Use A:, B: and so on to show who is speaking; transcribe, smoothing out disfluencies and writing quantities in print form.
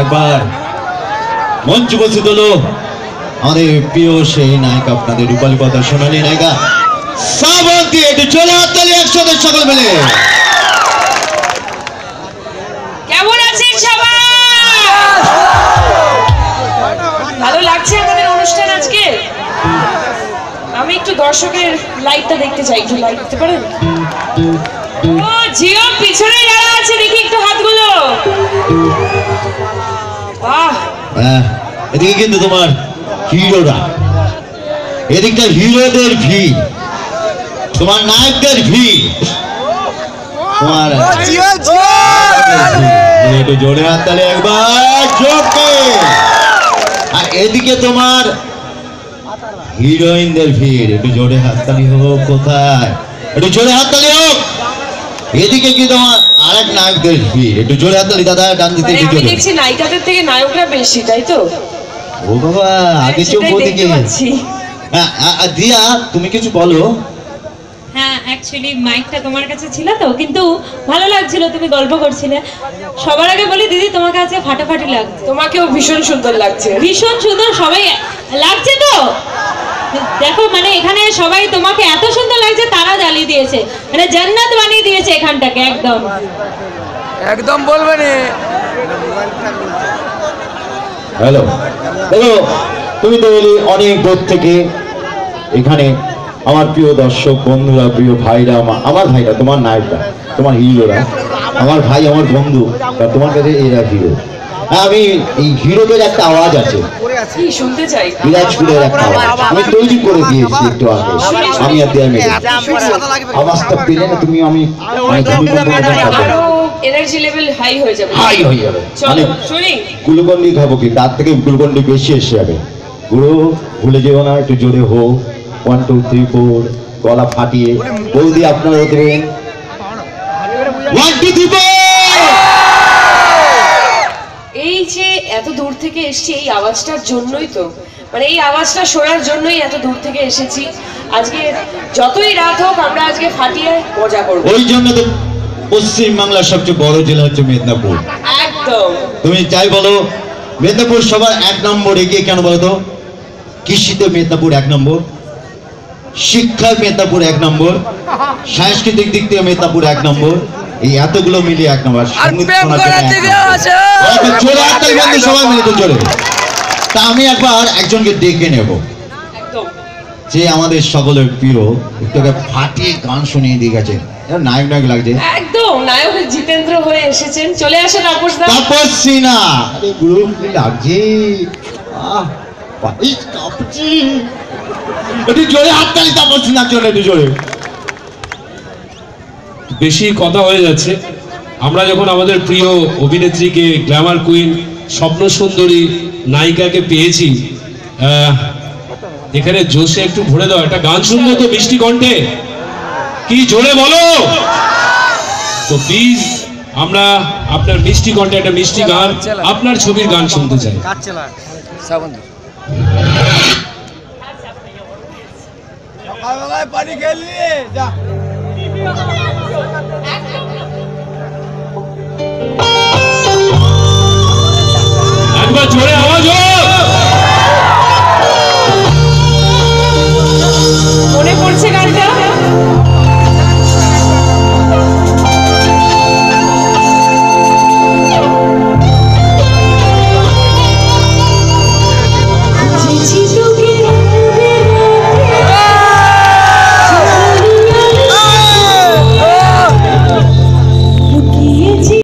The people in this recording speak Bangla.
A: একবার মঞ্চ উপস্থিত হলো আমাদের প্রিয় সেই নায়িকা, আপনাদের রূপালী পর্দা সোনালী নায়িকা শ্রাবন্তী। একটু চলে হাততালি একসাথে সকল মিলে।
B: কেমন আছেন সবাই? ভালো লাগছে আমাদের অনুষ্ঠান আজকে? আমি একটু দর্শকের লাইটটা দেখতে চাই, একটু লাইট দিতে পারেন? ও জিও পিছনে যারা আছে দেখি একটু হাতগুলো। বাহ,
A: এদিকে কিন্তু তোমার হিরোরা, এদিকটা হিরোদের ভিড়, তোমার নায়কদের ভিড়, তোমার একটু জোরে হাততালি একবার জোরে। আর এদিকে তোমার হিরোইনদের ভিড়, একটু জোরে হাততালি হোক। কোথায়? একটু জোরে হাততালি হোক। এদিকে কি তোমার আরেক নায়কদের ভিড়, একটু জোরে হাততালি দাদা। ডান দিতে একটু জোরে।
B: দেখছি নায়িকাদের থেকে নায়করা বেশি, তাই তো?
A: ও বাবা, আগে চোখ ওদিকে। দিয়া তুমি কিছু বলো।
C: হ্যাঁ, অ্যাকচুয়ালি মাইকটা তোমার কাছে ছিল তো, কিন্তু ভালো লাগছিল, তুমি গল্প করছিলে। সবার আগে বলি দিদি, তোমার কাছে ফাটাফাটি লাগছে।
B: তোমাকেও ভীষণ সুন্দর লাগছে।
C: ভীষণ সুন্দর সবাই লাগছে তো। দেখো মানে এখানে সবাই তোমাকে এত সুন্দর লাগছে, তারা জ্বালিয়ে দিয়েছে, মানে জান্নাত বানিয়ে দিয়েছে এখানটাকে একদম।
D: একদম বলবে না।
A: হ্যালো হ্যালো, তুমি তো এলি অনেক দূর থেকে এখানে। আমার প্রিয় দর্শক বন্ধুরা, প্রিয় ভাইরা, আমার ভাইরা, তোমার নায়করা, তোমার হিরোরা, আমার ভাই, আমার বন্ধু, তোমার কাছে এরা হিরো। আমি এই হিরোদের একটা আওয়াজ আছে,
B: শুনতে চাই।
A: বিরাজপুরের একটা আওয়াজ আমি তৈরি করে দিয়েছি একটু আগে। আমি আর দেয়া মেয়ে আওয়াজটা পেলে না তুমি, আমি
B: এনার্জি লেভেল হাই হয়ে যাবে,
A: হাই হয়ে যাবে।
B: চলো শুনি।
A: গ্লুকন্ডি খাবো কি, তার থেকে গ্লুকন্ডি বেশি এসে যাবে। গুরু ভুলে যেও না, একটু জোরে হোক। 1 2 3 4 গলা ফাটিয়ে বৌদি আপনারা দেবেন। 1 2 3 4।
B: এই যে এত দূর থেকে এসেছি এই আওয়াজটার জন্যই তো, মানে এই আওয়াজটা শোনার জন্যই এত দূর থেকে এসেছি। আজকে যতই রাত হোক আমরা আজকে ফাটিয়ে মজা করব।
A: ওই জন্য তো পশ্চিম বাংলার সবচেয়ে বড় জেলা হচ্ছে মেদিনীপুর।
B: একদম।
A: তুমি যাই বলো, মেদিনীপুর সবার 1 নম্বর এগিয়ে কেন বলো তো? কৃষিতে মেদিনীপুর 1 নম্বর, শিক্ষায় মেদিনীপুর 1 নম্বর, সাংস্কৃতিক দিক থেকে মেদিনীপুর 1 নম্বর। এই এতগুলো মিলিয়ে 1 নম্বর। সবাই মিলে তো জোরে। তা আমি একবার একজনকে ডেকে নেব, যে আমাদের সকলের প্রিয়, একটু ফাটিয়ে গান শুনিয়ে দিয়ে গেছে, নায়ক নায়ক লাগছে
B: একদম। নায়ক জিতেন্দ্র হয়ে এসেছেন, চলে আসেন তাপস দা।
A: তাপসী না, আরে গুরু কি লাগছে। পাটিস কাঁপছি, একটু জোরে হাততালি তাপসী না, চলে একটু জোরে।
E: বেশি কথা হয়ে যাচ্ছে। আমরা যখন আমাদের প্রিয় অভিনেত্রীকে, গ্ল্যামার কুইন, স্বপ্ন সুন্দরী নায়িকাকে পেয়েছি, এখানে জোশে একটু ভরে দাও। একটা গান শুনবো তো মিষ্টি কণ্ঠে, কি জোরে বলো তো প্লিজ। আমরা আপনার মিষ্টি কণ্ঠে একটা মিষ্টি গান, আপনার ছবির গান শুনতে চাই।
D: পানি খেলি যা।
E: একবার জোরে আওয়াজ হোক।